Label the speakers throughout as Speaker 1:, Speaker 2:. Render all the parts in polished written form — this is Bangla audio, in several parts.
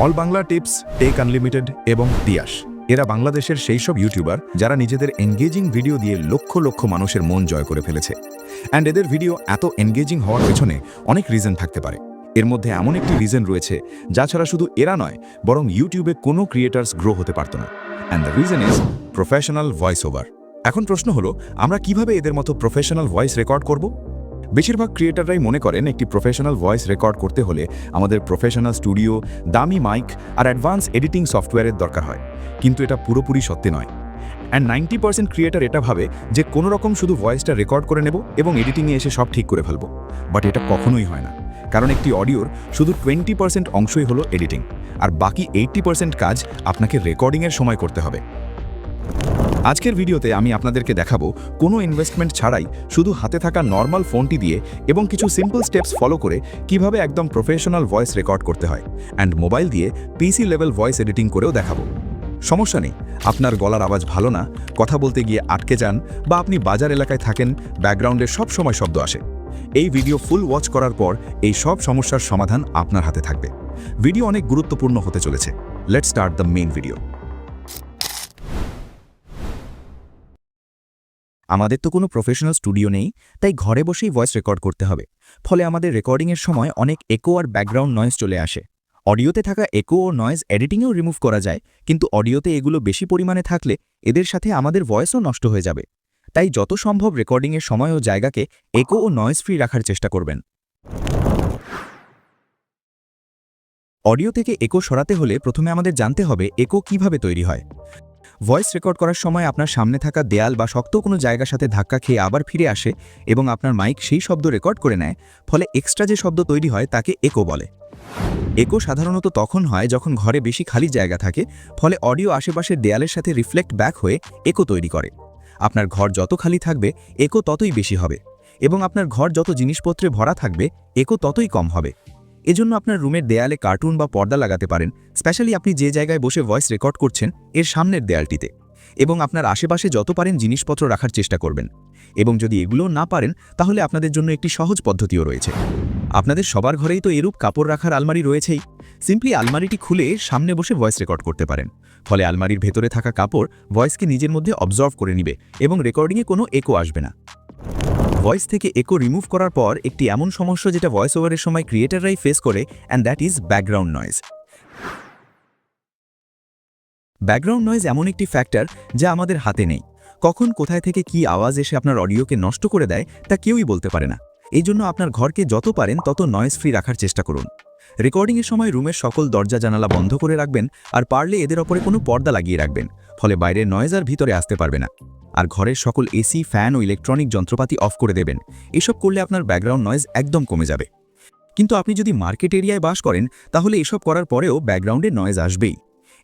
Speaker 1: All Bangla tips, take unlimited এবং তিয়াস এরা বাংলাদেশের সেই সব ইউটিউবার যারা নিজেদের এনগেজিং ভিডিও দিয়ে লক্ষ লক্ষ মানুষের মন জয় করে ফেলেছে। অ্যান্ড এদের ভিডিও এত এনগেজিং হওয়ার পেছনে অনেক রিজন থাকতে পারে। এর মধ্যে এমন একটি রিজন রয়েছে যা ছাড়া শুধু এরা নয়, বরং ইউটিউবে কোনো ক্রিয়েটার্স গ্রো হতে পারত না। And the reason is professional voice over. এখন প্রশ্ন হলো, আমরা কিভাবে এদের মতো প্রফেশনাল ভয়েস রেকর্ড করব? বেশিরভাগ ক্রিয়েটাররাই মনে করেন একটি প্রফেশনাল ভয়েস রেকর্ড করতে হলে আমাদের প্রফেশনাল স্টুডিও, দামি মাইক আর অ্যাডভান্স এডিটিং সফটওয়্যারের দরকার হয়। কিন্তু এটা পুরোপুরি সত্যি নয়। অ্যান্ড 90% ক্রিয়েটার এটা ভাবে যে কোনো রকম শুধু ভয়েসটা রেকর্ড করে নেব এবং এডিটিংয়ে এসে সব ঠিক করে ফেলব। বাট এটা কখনোই হয় না, কারণ একটি অডিওর শুধু 20% অংশই হলো এডিটিং, আর বাকি 80% কাজ আপনাকে রেকর্ডিংয়ের সময় করতে হবে। আজকের ভিডিওতে আমি আপনাদেরকে দেখাবো কোনো ইনভেস্টমেন্ট ছাড়াই শুধু হাতে থাকা নর্মাল ফোনটি দিয়ে এবং কিছু সিম্পল স্টেপস ফলো করে কিভাবে একদম প্রফেশনাল ভয়েস রেকর্ড করতে হয়, অ্যান্ড মোবাইল দিয়ে পিসি লেভেল ভয়েস এডিটিং করেও দেখাবো। সমস্যা নেই, আপনার গলার আওয়াজ ভালো না, কথা বলতে গিয়ে আটকে যান, বা আপনি বাজার এলাকায় থাকেন, ব্যাকগ্রাউন্ডে সব সময় শব্দ আসে। এই ভিডিও ফুল ওয়াচ করার পর এই সব সমস্যার সমাধান আপনার হাতে থাকবে। ভিডিও অনেক গুরুত্বপূর্ণ হতে চলেছে। Let's start the main video.
Speaker 2: আমাদের তো কোনো প্রফেশনাল স্টুডিও নেই, তাই ঘরে বসেই ভয়েস রেকর্ড করতে হবে। ফলে আমাদের রেকর্ডিংয়ের সময় অনেক একো আর ব্যাকগ্রাউন্ড নয়েজ চলে আসে। অডিওতে থাকা একো ও নয়েজ এডিটিংয়েও রিমুভ করা যায়, কিন্তু অডিওতে এগুলো বেশি পরিমাণে থাকলে এদের সাথে আমাদের ভয়েসও নষ্ট হয়ে যাবে। তাই যত সম্ভব রেকর্ডিংয়ের সময় ও জায়গাকে একো ও নয়েজ ফ্রি রাখার চেষ্টা করবেন। অডিও থেকে একো সরাতে হলে প্রথমে আমাদের জানতে হবে একো কিভাবে তৈরি হয়। ভয়েস রেকর্ড করার সময় আপনার সামনে থাকা দেয়াল বা শক্ত কোনো জায়গার সাথে ধাক্কা খেয়ে আবার ফিরে আসে এবং আপনার মাইক সেই শব্দ রেকর্ড করে নেয়। ফলে এক্সট্রা যে শব্দ তৈরি হয় তাকে একো বলে। একো সাধারণত তখন হয় যখন ঘরে বেশি খালি জায়গা থাকে, ফলে অডিও আশেপাশের দেয়ালের সাথে রিফ্লেক্ট ব্যাক হয়ে একো তৈরি করে। আপনার ঘর যত খালি থাকবে একো ততই বেশি হবে, এবং আপনার ঘর যত জিনিসপত্রে ভরা থাকবে একো ততই কম হবে। এজন্য আপনার রুমের দেয়ালে কার্টুন বা পর্দা লাগাতে পারেন, স্পেশালি আপনি যে জায়গায় বসে ভয়েস রেকর্ড করছেন এর সামনের দেয়ালটিতে। এবং আপনার আশেপাশে যত পারেন জিনিসপত্র রাখার চেষ্টা করবেন। এবং যদি এগুলো না পারেন তাহলে আপনাদের জন্য একটি সহজ পদ্ধতিও রয়েছে। আপনাদের সবার ঘরেই তো এরূপ কাপড় রাখার আলমারি রয়েছেই। সিম্পলি আলমারিটি খুলে সামনে বসে ভয়েস রেকর্ড করতে পারেন। ফলে আলমারির ভেতরে থাকা কাপড় ভয়েসকে নিজের মধ্যে অবজর্ভ করে নিবে এবং রেকর্ডিংয়ে কোনো একো আসবে না। ভয়েস থেকে একো রিমুভ করার পর একটি এমন সমস্যা যেটা ভয়েস ওভারের সময় ক্রিয়েটাররাই ফেস করে, and that is background noise. Background noise এমন একটি ফ্যাক্টর যা আমাদের হাতে নেই। কখন কোথায় থেকে কি আওয়াজ এসে আপনার অডিওকে নষ্ট করে দেয় তা কেউই বলতে পারে না। এই জন্য আপনার ঘরকে যত পারেন তত নয়েজ ফ্রি রাখার চেষ্টা করুন। রেকর্ডিংয়ের সময় রুমের সকল দরজা জানালা বন্ধ করে রাখবেন, আর পারলে এদের ওপরে কোনো পর্দা লাগিয়ে রাখবেন। ফলে বাইরের নয়েজ আর ভিতরে আসতে পারবে না। আর ঘরের সকল এসি, ফ্যান ও ইলেকট্রনিক যন্ত্রপাতি অফ করে দেবেন। এসব করলে আপনার ব্যাকগ্রাউন্ড নয়েজ একদম কমে যাবে। কিন্তু আপনি যদি মার্কেট এরিয়ায় বাস করেন তাহলে এসব করার পরেও ব্যাকগ্রাউন্ডে নয়েজ আসবেই।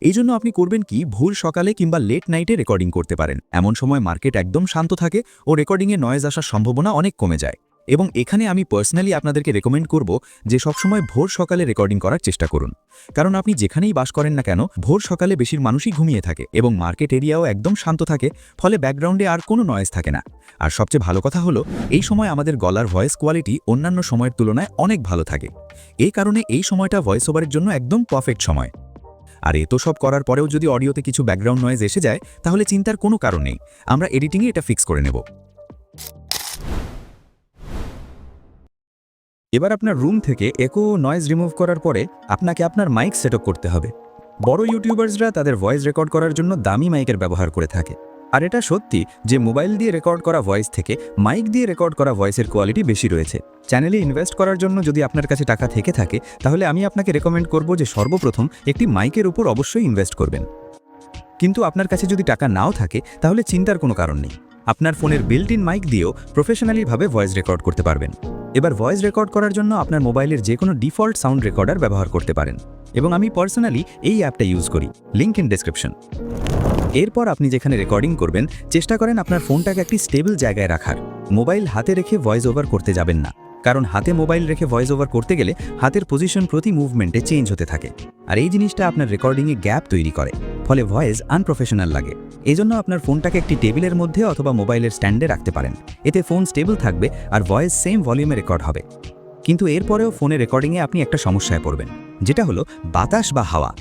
Speaker 2: এই জন্য আপনি করবেন কি, ভোর সকালে কিংবা লেট নাইটে রেকর্ডিং করতে পারেন। এমন সময় মার্কেট একদম শান্ত থাকে ও রেকর্ডিংয়ে নয়েজ আসার সম্ভাবনা অনেক কমে যায়। এবং এখানে আমি পার্সোনালি আপনাদেরকে রেকমেন্ড করব যে সবসময় ভোর সকালে রেকর্ডিং করার চেষ্টা করুন। কারণ আপনি যেখানেই বাস করেন না কেন, ভোর সকালে বেশির মানুষই ঘুমিয়ে থাকে এবং মার্কেট এরিয়াও একদম শান্ত থাকে। ফলে ব্যাকগ্রাউন্ডে আর কোনো নয়েজ থাকে না। আর সবচেয়ে ভালো কথা হলো, এই সময় আমাদের গলার ভয়েস কোয়ালিটি অন্যান্য সময়ের তুলনায় অনেক ভালো থাকে। এই কারণে এই সময়টা ভয়েস ওভারের জন্য একদম পারফেক্ট সময়। আর এত সব করার পরেও যদি অডিওতে কিছু ব্যাকগ্রাউন্ড নয়েজ এসে যায় তাহলে চিন্তার কোনো কারণ নেই, আমরা এডিটিংয়ে এটা ফিক্স করে নেব। এবার আপনার রুম থেকে একো নয়েজ রিমুভ করার পরে আপনাকে আপনার মাইক সেটআপ করতে হবে। বড় ইউটিউবার্সরা তাদের ভয়েস রেকর্ড করার জন্য দামি মাইকের ব্যবহার করে থাকে। আর এটা সত্যি যে মোবাইল দিয়ে রেকর্ড করা ভয়েস থেকে মাইক দিয়ে রেকর্ড করা ভয়েসের কোয়ালিটি বেশি রয়েছে। চ্যানেলে ইনভেস্ট করার জন্য যদি আপনার কাছে টাকা থেকে থাকে তাহলে আমি আপনাকে রেকমেন্ড করব যে সর্বপ্রথম একটি মাইকের উপর অবশ্যই ইনভেস্ট করবেন। কিন্তু আপনার কাছে যদি টাকা নাও থাকে তাহলে চিন্তার কোনো কারণ নেই, আপনার ফোনের বিল্ট ইন মাইক দিয়েও প্রফেশনালিভাবে ভয়েস রেকর্ড করতে পারবেন। এবার ভয়েস রেকর্ড করার জন্য আপনার মোবাইলের যে কোনো ডিফল্ট সাউন্ড রেকর্ডার ব্যবহার করতে পারেন, এবং আমি পার্সোনালি এই অ্যাপটা ইউজ করি, লিঙ্ক ইন ডেসক্রিপশন। এরপর আপনি যেখানে রেকর্ডিং করবেন চেষ্টা করেন আপনার ফোনটাকে একটি স্টেবল জায়গায় রাখার। মোবাইল হাতে রেখে ভয়েস ওভার করতে যাবেন না, কারণ হাতে মোবাইল রেখে ভয়েস ওভার করতে গেলে হাতের পজিশন প্রতি মুভমেন্টে চেঞ্জ হতে থাকে, আর এই জিনিসটা আপনার রেকর্ডিংয়ে গ্যাপ তৈরি করে। ফলে ভয়েস আনপ্রফেশনাল লাগে। এজন্য আপনার ফোনটাকে একটি টেবিলের মধ্যে অথবা মোবাইলের স্ট্যান্ডে রাখতে পারেন। এতে ফোন স্টেবল থাকবে আর ভয়েস সেম ভলিউমে রেকর্ড হবে। কিন্তু এরপরেও ফোনে রেকর্ডিংয়ে আপনি একটা সমস্যায় পড়বেন, যেটা হলো বাতাস বা হাওয়া।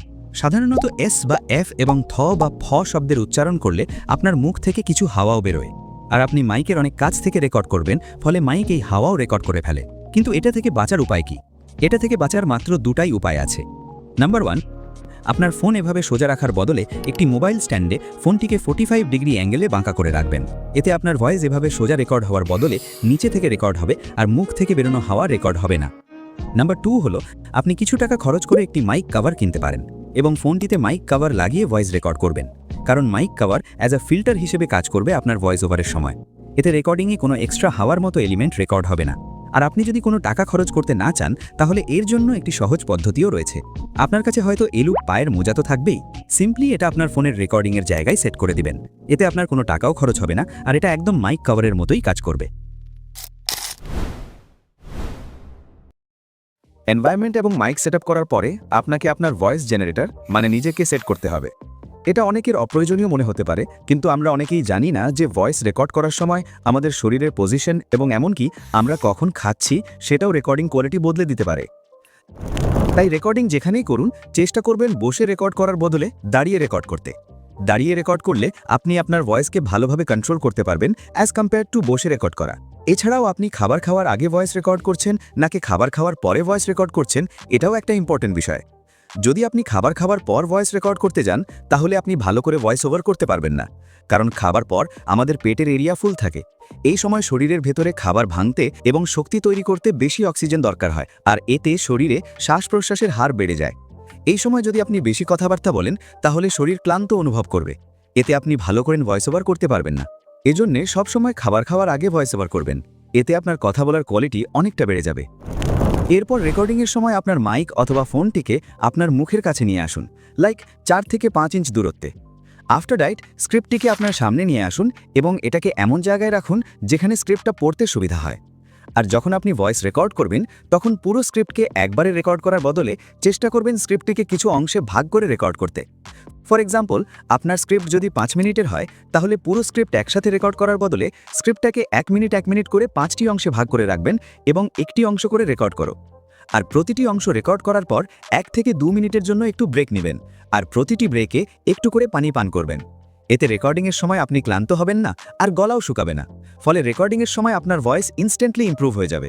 Speaker 2: সাধারণত এস বা এফ এবং থ বা ফ শব্দের উচ্চারণ করলে আপনার মুখ থেকে কিছু হাওয়াও বেরোয়। আর আপনি মাইকের অনেক কাছ থেকে রেকর্ড করবেন, ফলে মাইক এই হাওয়াও রেকর্ড করে ফেলে। কিন্তু এটা থেকে বাঁচার উপায় কি? এটা থেকে বাঁচার মাত্র দুটাই উপায় আছে। নাম্বার 1, আপনার ফোন এভাবে সোজা রাখার বদলে একটি মোবাইল স্ট্যান্ডে ফোনটিকে 45 ডিগ্রি অ্যাঙ্গেলে বাঁকা করে রাখবেন। এতে আপনার ভয়েস এভাবে সোজা রেকর্ড হওয়ার বদলে নিচে থেকে রেকর্ড হবে, আর মুখ থেকে বেরোনো হাওয়া রেকর্ড হবে না। নাম্বার 2 হলো, আপনি কিছু টাকা খরচ করে একটি মাইক কভার কিনতে পারেন এবং ফোনটিতে মাইক কভার লাগিয়ে ভয়েস রেকর্ড করবেন, কারণ mic cover as a filter হিসেবে কাজ করবে আপনার ভয়েস ওভারের সময়। এতে রেকর্ডিংয়ে কোনো এক্সট্রা হাওয়ার মতো এলিমেন্ট রেকর্ড হবে না। আর আপনি যদি কোনো টাকা খরচ করতে না চান, তাহলে এর জন্য একটি সহজ পদ্ধতিও রয়েছে। আপনার কাছে হয়তো এলুপ পায়ের মোজা তো থাকবেই, সিম্পলি এটা আপনার ফোনের রেকর্ডিংয়ের জায়গায় সেট করে দিবেন। এতে আপনার কোনো টাকাও খরচ হবে না, আর এটা একদম মাইক কভারের মতোই কাজ করবে।
Speaker 1: এনভায়রনমেন্ট এবং মাইক সেট করার পরে আপনাকে আপনার ভয়েস জেনারেটর মানে নিজেকে সেট করতে হবে। এটা অনেকের অপ্রয়োজনীয় মনে হতে পারে, কিন্তু আমরা অনেকেই জানি না যে ভয়েস রেকর্ড করার সময় আমাদের শরীরের পজিশন এবং এমনকি আমরা কখন খাচ্ছি সেটাও রেকর্ডিং কোয়ালিটি বদলে দিতে পারে। তাই রেকর্ডিং যেখানেই করুন, চেষ্টা করবেন বসে রেকর্ড করার বদলে দাঁড়িয়ে রেকর্ড করতে। দাঁড়িয়ে রেকর্ড করলে আপনি আপনার ভয়েসকে ভালোভাবে কন্ট্রোল করতে পারবেন অ্যাজ কম্পেয়ার টু বসে রেকর্ড করা। এছাড়াও আপনি খাবার খাওয়ার আগে ভয়েস রেকর্ড করছেন নাকি খাবার খাওয়ার পরে ভয়েস রেকর্ড করছেন, এটাও একটা ইম্পর্টেন্ট বিষয়। যদি আপনি খাবার খাওয়ার পর ভয়েস রেকর্ড করতে যান, তাহলে আপনি ভালো করে ভয়েস ওভার করতে পারবেন না, কারণ খাবার পর আমাদের পেটের এরিয়া ফুল থাকে। এই সময় শরীরের ভেতরে খাবার ভাঙতে এবং শক্তি তৈরি করতে বেশি অক্সিজেন দরকার হয়, আর এতে শরীরে শ্বাস প্রশ্বাসের হার বেড়ে যায়। এই সময় যদি আপনি বেশি কথাবার্তা বলেন, তাহলে শরীর ক্লান্ত অনুভব করবে। এতে আপনি ভালো করে ভয়েস ওভার করতে পারবেন না। এজন্যে সবসময় খাবার খাওয়ার আগে ভয়েস ওভার করবেন। এতে আপনার কথা বলার কোয়ালিটি অনেকটা বেড়ে যাবে। এরপর রেকর্ডিংয়ের সময় আপনার মাইক অথবা ফোনটিকে আপনার মুখের কাছে নিয়ে আসুন, লাইক 4 থেকে 5 ইঞ্চ দূরত্বে। আফটার দ্যাট স্ক্রিপ্টটিকে আপনার সামনে নিয়ে আসুন এবং এটাকে এমন জায়গায় রাখুন যেখানে স্ক্রিপ্টটা পড়তে সুবিধা হয়। আর যখন আপনি ভয়েস রেকর্ড করবেন, তখন পুরো স্ক্রিপ্টকে একবারে রেকর্ড করার বদলে চেষ্টা করবেন স্ক্রিপ্টটিকে কিছু অংশে ভাগ করে রেকর্ড করতে। ফর এক্সাম্পল, আপনার স্ক্রিপ্ট যদি 5 মিনিটের হয়, তাহলে পুরো স্ক্রিপ্ট একসাথে রেকর্ড করার বদলে স্ক্রিপ্টটাকে 1 মিনিট 1 মিনিট করে 5টি অংশে ভাগ করে রাখবেন এবং একটি অংশ করে রেকর্ড করো। আর প্রতিটি অংশ রেকর্ড করার পর 1 থেকে 2 মিনিটের জন্য একটু ব্রেক নেবেন, আর প্রতিটি ব্রেকে একটু করে পানি পান করবেন। এতে রেকর্ডিংয়ের সময় আপনি ক্লান্ত হবেন না, আর গলাও শুকাবে না। ফলে রেকর্ডিংয়ের সময় আপনার ভয়েস ইনস্ট্যান্টলি ইমপ্রুভ হয়ে যাবে।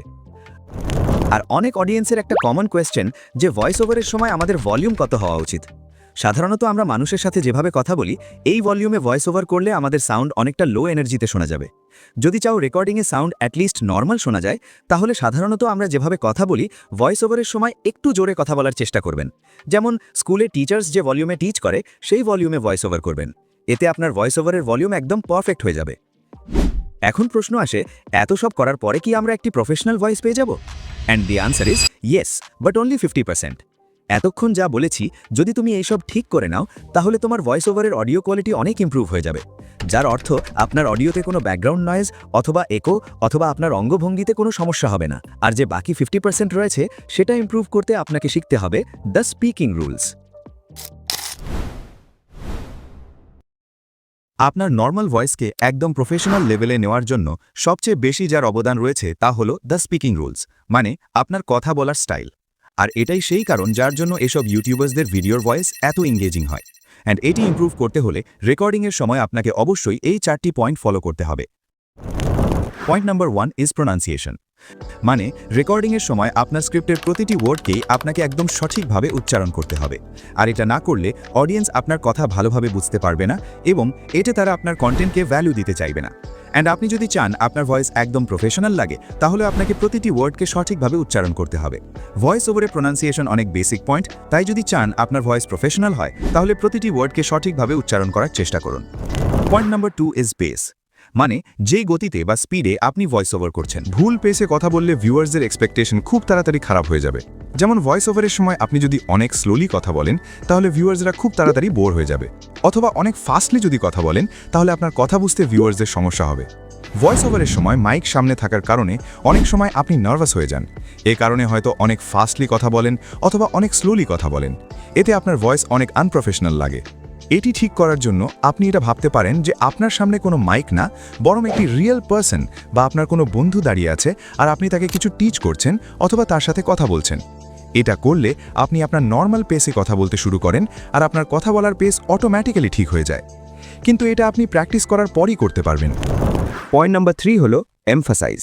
Speaker 1: আর অনেক অডিয়েন্সের একটা কমন কোয়েশ্চেন যে ভয়েস ওভারের সময় আমাদের ভলিউম কত হওয়া উচিত। সাধারণত আমরা মানুষের সাথে যেভাবে কথা বলি, এই ভলিউমে ভয়েস ওভার করলে আমাদের সাউন্ড অনেকটা লো এনার্জিতে শোনা যাবে। যদি চাও রেকর্ডিংয়ে সাউন্ড অ্যাটলিস্ট নর্মাল শোনা যায়, তাহলে সাধারণত আমরা যেভাবে কথা বলি ভয়েস ওভারের সময় একটু জোরে কথা বলার চেষ্টা করবেন। যেমন স্কুলে টিচার্স যে ভলিউমে টিচ করে, সেই ভলিউমে ভয়েস ওভার করবেন। এতে আপনার ভয়েস ওভারের ভলিউম একদম পারফেক্ট হয়ে যাবে। এখন প্রশ্ন আসে, এত সব করার পরে কি আমরা একটি প্রফেশনাল ভয়েস পেয়ে যাব? And the answer is yes, but only 50%। এতক্ষণ যা বলেছি, যদি তুমি এইসব ঠিক করে নাও, তাহলে তোমার ভয়েস ওভারের অডিও কোয়ালিটি অনেক ইমপ্রুভ হয়ে যাবে। যার অর্থ আপনার অডিওতে কোনো ব্যাকগ্রাউন্ড নয়েজ অথবা একো অথবা আপনার অঙ্গভঙ্গিতে কোনো সমস্যা হবে না। আর যে বাকি 50% রয়েছে, সেটা ইমপ্রুভ করতে আপনাকে শিখতে হবে দ্য স্পিকিং রুলস। আপনার নর্মাল ভয়েসকে একদম প্রফেশনাল লেভেলে নেওয়ার জন্য সবচেয়ে বেশি যার অবদান রয়েছে তা হলো দ্য স্পিকিং রুলস, মানে আপনার কথা বলার স্টাইল। আর এটাই সেই কারণ যার জন্য এসব ইউটিউবার্সদের ভিডিওর ভয়েস এত এঙ্গেজিং হয়। অ্যান্ড এটি ইমপ্রুভ করতে হলে রেকর্ডিংয়ের সময় আপনাকে অবশ্যই এই 4টি পয়েন্ট ফলো করতে হবে। পয়েন্ট নাম্বার 1 ইজ প্রোনাউন্সিয়েশন, মানে রেকর্ডিংয়ের সময় আপনার স্ক্রিপ্টের প্রতিটি ওয়ার্ডকেই আপনাকে একদম সঠিকভাবে উচ্চারণ করতে হবে। আর এটা না করলে অডিয়েন্স আপনার কথা ভালোভাবে বুঝতে পারবে না এবং এতে তারা আপনার কন্টেন্টকে ভ্যালু দিতে চাইবে না। অ্যান্ড আপনি যদি চান আপনার ভয়েস একদম প্রফেশনাল লাগে, তাহলে আপনাকে প্রতিটি ওয়ার্ডকে সঠিকভাবে উচ্চারণ করতে হবে। ভয়েস ওভারে প্রোনাউন্সিয়েশন অনেক বেসিক পয়েন্ট, তাই যদি চান আপনার ভয়েস প্রফেশনাল হয়, তাহলে প্রতিটি ওয়ার্ডকে সঠিকভাবে উচ্চারণ করার চেষ্টা করুন। পয়েন্ট নাম্বার 2 ইজ পেস, মানে যেই গতিতে বা স্পিডে আপনি ভয়েস ওভার করছেন। ভুল পেসে কথা বললে ভিউয়ার্সদের এক্সপেকটেশন খুব তাড়াতাড়ি খারাপ হয়ে যাবে। যেমন ভয়েস ওভারের সময় আপনি যদি অনেক স্লোলি কথা বলেন, তাহলে ভিউয়ার্সরা খুব তাড়াতাড়ি বোর হয়ে যাবে। অথবা অনেক ফাস্টলি যদি কথা বলেন, তাহলে আপনার কথা বুঝতে ভিউয়ার্সদের সমস্যা হবে। ভয়েস ওভারের সময় মাইক সামনে থাকার কারণে অনেক সময় আপনি নার্ভাস হয়ে যান। এ কারণে হয়তো অনেক ফাস্টলি কথা বলেন অথবা অনেক স্লোলি কথা বলেন। এতে আপনার ভয়েস অনেক আনপ্রফেশনাল লাগে। এটি ঠিক করার জন্য আপনি এটা ভাবতে পারেন যে আপনার সামনে কোনো মাইক না, বরং একটি রিয়েল পারসন বা আপনার কোনো বন্ধু দাঁড়িয়ে আছে আর আপনি তাকে কিছু টিচ করছেন অথবা তার সাথে কথা বলছেন। এটা করলে আপনি আপনার নর্মাল পেসে কথা বলতে শুরু করেন আর আপনার কথা বলার পেস অটোমেটিক্যালি ঠিক হয়ে যায়। কিন্তু এটা আপনি প্র্যাকটিস করার পরই করতে পারবেন।
Speaker 2: পয়েন্ট নাম্বার 3 হলো এমফাসাইজ।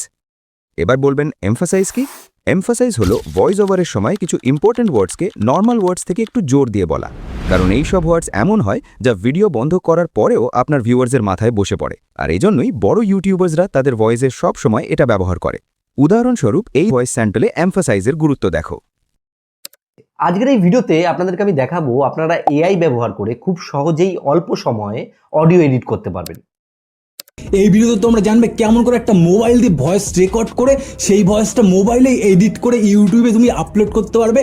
Speaker 2: এবার বলবেন এমফাসাইজ কি? এমফাসাইজ হলো ভয়েস ওভারের সময় কিছু ইম্পর্ট্যান্ট ওয়ার্ডসকে নর্মাল ওয়ার্ডস থেকে একটু জোর দিয়ে বলা। কারণ এই সব ওয়ার্ডস এমন হয় যা ভিডিও বন্ধ করার পরেও আপনার ভিউয়ার্সের মাথায় বসে পড়ে, আর এজন্যই বড় ইউটিউবার্সরা তাদের ভয়েসের সব সময় এটা ব্যবহার করে। উদাহরণস্বরূপ এই ভয়েস স্যাম্পলে এমফাসাইজের গুরুত্ব দেখো।
Speaker 3: আজকের এই ভিডিওতে আপনাদেরকে আমি দেখাবো আপনারা এআই ব্যবহার করে খুব সহজেই অল্প সময়ে অডিও এডিট করতে পারবেন।
Speaker 4: এই ভিডিওতে তোমরা জানবে কেমন করে একটা মোবাইল দিয়ে ভয়েস রেকর্ড করে সেই ভয়েসটা মোবাইলে এডিট করে ইউটিউবে তুমি আপলোড করতে পারবে।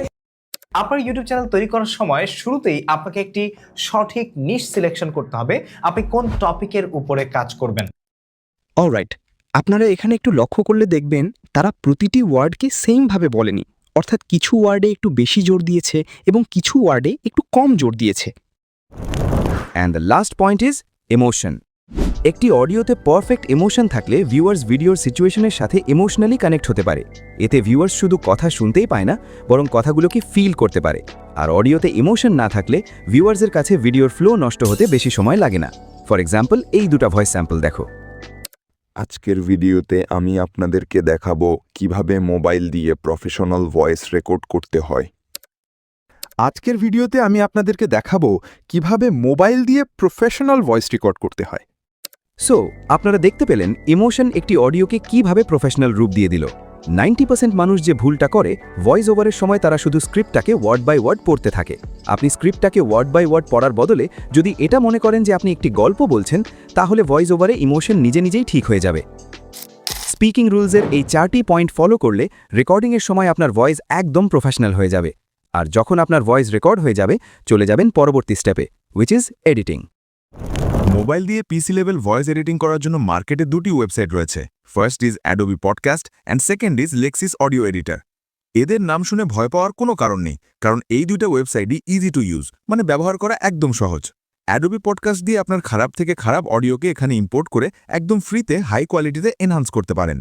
Speaker 5: আপনার ইউটিউব চ্যানেল তৈরি করার সময় শুরুতেই আপনাকে একটি সঠিক নিশ সিলেকশন করতে হবে। আপনি কোন টপিকের উপরে কাজ করবেন।
Speaker 6: অলরাইট, আপনারা এখানে একটু লক্ষ্য করলে দেখবেন তারা প্রতিটি ওয়ার্ডকে সেমভাবে বলেনি, অর্থাৎ কিছু ওয়ার্ডে একটু বেশি জোর দিয়েছে এবং কিছু ওয়ার্ডে একটু কম জোর দিয়েছে।
Speaker 2: And the last point is emotion. একটি অডিওতে পারফেক্ট ইমোশন থাকলে ভিউয়ার্স ভিডিওর সিচুয়েশনের সাথে ইমোশনালি কানেক্ট হতে পারে। এতে ভিউয়ার্স শুধু কথা শুনতেই পায় না, বরং কথাগুলোকে ফিল করতে পারে। আর অডিওতে ইমোশন না থাকলে ভিউয়ার্সের কাছে ভিডিওর ফ্লো নষ্ট হতে বেশি সময় লাগে না। ফর এক্সাম্পল, এই দুটো ভয়েস স্যাম্পল দেখো।
Speaker 7: আজকের ভিডিওতে আমি আপনাদেরকে দেখাবো কিভাবে মোবাইল দিয়ে প্রফেশনাল ভয়েস রেকর্ড করতে হয়।
Speaker 8: আজকের ভিডিওতে আমি আপনাদেরকে দেখাবো কিভাবে মোবাইল দিয়ে প্রফেশনাল ভয়েস রেকর্ড করতে হয়।
Speaker 2: সো আপনারা দেখতে পেলেন ইমোশন একটি অডিওকে কিভাবে প্রফেশনাল রূপ দিয়ে দিল। 90% মানুষ যে ভুলটা করে, ভয়েস ওভারের সময় তারা শুধু স্ক্রিপ্টটাকে ওয়ার্ড বাই ওয়ার্ড পড়তে থাকে। আপনি স্ক্রিপ্টটাকে ওয়ার্ড বাই ওয়ার্ড পড়ার বদলে যদি এটা মনে করেন যে আপনি একটি গল্প বলছেন, তাহলে ভয়েস ওভারে ইমোশন নিজে নিজেই ঠিক হয়ে যাবে। স্পিকিং রুলসের এই 4টি পয়েন্ট ফলো করলে রেকর্ডিংয়ের সময় আপনার ভয়েস একদম প্রফেশনাল হয়ে যাবে। আর যখন আপনার ভয়েস রেকর্ড হয়ে যাবে, চলে যাবেন পরবর্তী স্টেপে, হুইচ ইজ এডিটিং।
Speaker 1: মোবাইল দিয়ে পিসি লেভেল ভয়েস এডিটিং করার জন্য মার্কেটে দুটি ওয়েবসাইট রয়েছে। First is Adobe podcast and second is Lexis audio editor. এদের নাম শুনে ভয় পাওয়ার কোনো কারণ নেই, কারণ এই দুটো ওয়েবসাইটই ইজি টু ইউজ, মানে ব্যবহার করা একদম সহজ। অ্যাডোবি পডকাস্ট দিয়ে আপনার খারাপ থেকে খারাপ অডিওকে এখানে ইম্পোর্ট করে একদম ফ্রিতে হাই কোয়ালিটিতে এনহান্স করতে পারেন।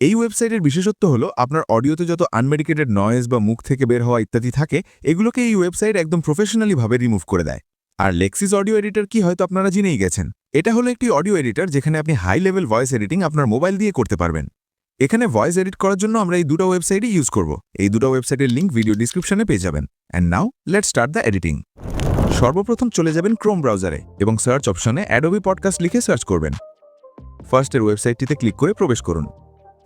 Speaker 1: এই ওয়েবসাইটের বিশেষত্ব হলো আপনার অডিওতে যত আনমেডিকেটেড নয়েজ বা মুখ থেকে বের হওয়া ইত্যাদি থাকে, এগুলোকে এই ওয়েবসাইট একদম প্রফেশনালিভাবে রিমুভ করে দেয়। আর লেক্সিস অডিও এডিটর কি হয়তো আপনারা জেনেই গেছেন। এটা হলো একটি অডিও এডিটর যেখানে আপনি হাই লেভেল ভয়েস এডিটিং আপনার মোবাইল দিয়ে করতে পারবেন। এখানে ভয়েস এডিট করার জন্য আমরা এই দুটো ওয়েবসাইটই ইউজ করব। এই দুটো ওয়েবসাইটের লিঙ্ক ভিডিও ডিসক্রিপশনে পেয়ে যাবেন। And now let's start the editing. সর্বপ্রথম চলে যাবেন ক্রোম ব্রাউজারে এবং সার্চ অপশনে অ্যাডোবি পডকাস্ট লিখে সার্চ করবেন। ফার্স্টের ওয়েবসাইটটিতে ক্লিক করে প্রবেশ করুন।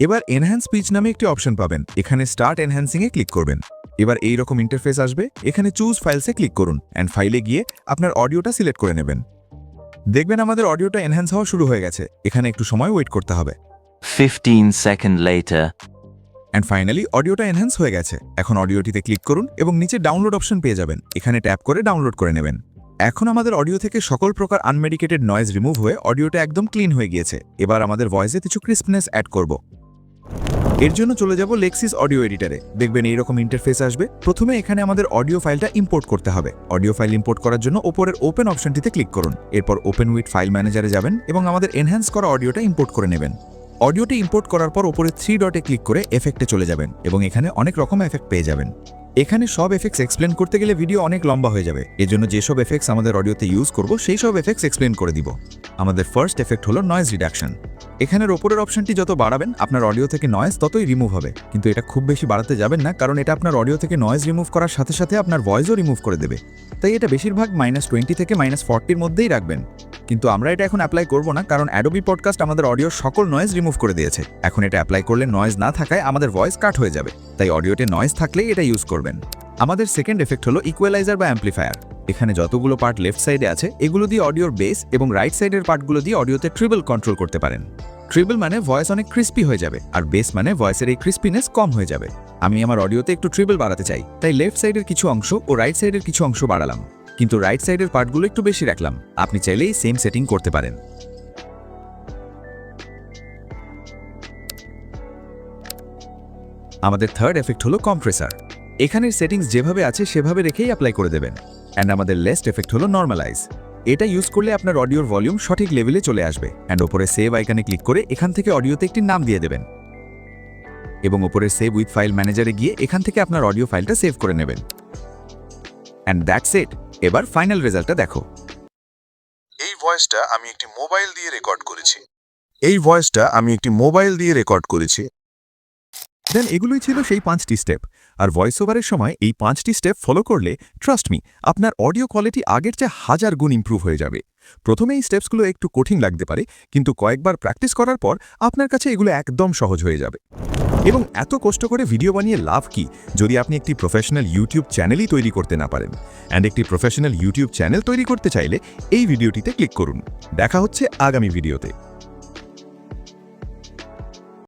Speaker 1: এবার এনহ্যান্স স্পিচ নামে একটি অপশন পাবেন, এখানে স্টার্ট এনহ্যান্সিংয়ে ক্লিক করবেন। এবার এই রকম ইন্টারফেস আসবে, এখানে চুজ ফাইলসে ক্লিক করুন অ্যান্ড ফাইলে গিয়ে আপনার অডিওটা সিলেক্ট করে নেবেন। দেখবেন আমাদের অডিওটা এনহ্যান্স হওয়া শুরু হয়ে গেছে। এখানে একটু সময় ওয়েট করতে হবে।
Speaker 9: 15 seconds later.
Speaker 1: অ্যান্ড ফাইনালি অডিওটা এনহ্যান্স হয়ে গেছে। এখন অডিওটিতে ক্লিক করুন এবং নিচে ডাউনলোড অপশন পেয়ে যাবেন, এখানে ট্যাপ করে ডাউনলোড করে নেবেন। এখন আমাদের অডিও থেকে সকল প্রকার আনমেডিকেটেড নয়েজ রিমুভ হয়ে অডিওটা একদম ক্লিন হয়ে গিয়েছে। এবার আমাদের ভয়েসে কিছু ক্রিস্পনেস অ্যাড করব। এর জন্য চলে যাব লেক্সিস অডিও এডিটরে। দেখবেন এইরকম ইন্টারফেস আসবে। প্রথমে এখানে আমাদের অডিও ফাইলটা ইম্পোর্ট করতে হবে। অডিও ফাইল ইম্পোর্ট করার জন্য ওপরের ওপেন অপশনটিতে ক্লিক করুন। এরপর ওপেন উইথ ফাইল ম্যানেজারে যাবেন এবং আমাদের এনহ্যান্স করা অডিওটা ইম্পোর্ট করে নেবেন। অডিওটি ইম্পোর্ট করার পর ওপরে 3 ডটে ক্লিক করে এফেক্টে চলে যাবেন এবং এখানে অনেক রকম এফেক্ট পেয়ে যাবেন। এখানে সব এফেক্টস এক্সপ্লেন করতে গেলে ভিডিও অনেক লম্বা হয়ে যাবে। এজন্য যেসব এফেক্টস আমাদের অডিওতে ইউজ করব সেই সব এফেক্টস এক্সপ্লেন করে দিব। আমাদের ফার্স্ট এফেক্ট হলো নয়েজ রিডাকশন। এখানের ওপরের অপশনটি যত বাড়াবেন আপনার অডিও থেকে নয়েজ ততই রিমুভ হবে, কিন্তু এটা খুব বেশি বাড়াতে যাবেন না, কারণ এটা আপনার অডিও থেকে নয়েজ রিমুভ করার সাথে সাথে আপনার ভয়েসও রিমুভ করে দেবে। তাই এটা বেশিরভাগ -20 থেকে -40 মধ্যেই রাখবেন। কিন্তু আমরা এটা এখন অ্যাপ্লাই করব না, কারণ অ্যাডোবি পডকাস্ট আমাদের অডিওর সকল নয়েজ রিমুভ করে দিয়েছে। এখন এটা অ্যাপ্লাই করলে নয়েজ না থাকায় আমাদের ভয়েস কাট হয়ে যাবে, তাই অডিওতে নয়েজ থাকলেই এটা ইউজ করবেন। আমাদের সেকেন্ড এফেক্ট হলো ইকুয়ালাইজার বা অ্যাম্প্লিফায়ার। এখানে যতগুলো পার্ট লেফট সাইডে আছে এগুলো দিয়ে অডিওর বেস এবং রাইট সাইডের পার্টগুলো দিয়ে অডিওতে ট্রিবল কন্ট্রোল করতে পারেন। ট্রিবল মানে ভয়েস অনেক ক্রিস্পি হয়ে যাবে, আর বেস মানে ভয়েসের এই ক্রিস্পিনেস কম হয়ে যাবে। আমি আমার অডিওতে একটু ট্রিবল বাড়াতে চাই, তাই লেফট সাইডের কিছু অংশ ও রাইট সাইডের কিছু অংশ বাড়ালাম, কিন্তু রাইট সাইডের পার্টগুলো একটু বেশি রাখলাম। আপনি চাইলেই সেম সেটিং করতে পারেন। আমাদের থার্ড এফেক্ট হলো কম্প্রেসার। এখানের সেটিংস যেভাবে আছে সেভাবে রেখেই অ্যাপ্লাই করে দেবেন। অ্যান্ড আমাদের লেস্ট এফেক্ট হলো নর্মালাইজ।
Speaker 2: এটা ইউজ করলে আপনার অডিওর ভলিউম সঠিক লেভেলে চলে আসবে অ্যান্ড ওপরে সেভ আইকনে ক্লিক করে এখান থেকে অডিওতে একটি নাম দিয়ে দেবেন এবং ওপরে সেভ উইথ ফাইল ম্যানেজারে গিয়ে এখান থেকে আপনার অডিও ফাইলটা সেভ করে নেবেন অ্যান্ড দ্যাটস ইট। এবার ফাইনাল রেজাল্টটা দেখো।
Speaker 8: এই ভয়েসটা আমি একটি মোবাইল দিয়ে রেকর্ড করেছি।
Speaker 1: দেন এগুলোই ছিল সেই 5টি স্টেপ। আর ভয়েস ওভারের সময় এই 5টি স্টেপ ফলো করলে ট্রাস্ট মি আপনার অডিও কোয়ালিটি আগের চেয়ে 1000 গুণ ইমপ্রুভ হয়ে যাবে। প্রথমে এই স্টেপসগুলো একটু কঠিন লাগতে পারে, কিন্তু কয়েকবার প্র্যাকটিস করার পর আপনার কাছে এগুলো একদম সহজ হয়ে যাবে। এবং এত কষ্ট করে ভিডিও বানিয়ে লাভ কি যদি আপনি একটি প্রফেশনাল ইউটিউব চ্যানেলই তৈরি করতে না পারেন। অ্যান্ড একটি প্রফেশনাল ইউটিউব চ্যানেল তৈরি করতে চাইলে এই ভিডিওটিতে ক্লিক করুন। দেখা হচ্ছে আগামী ভিডিওতে।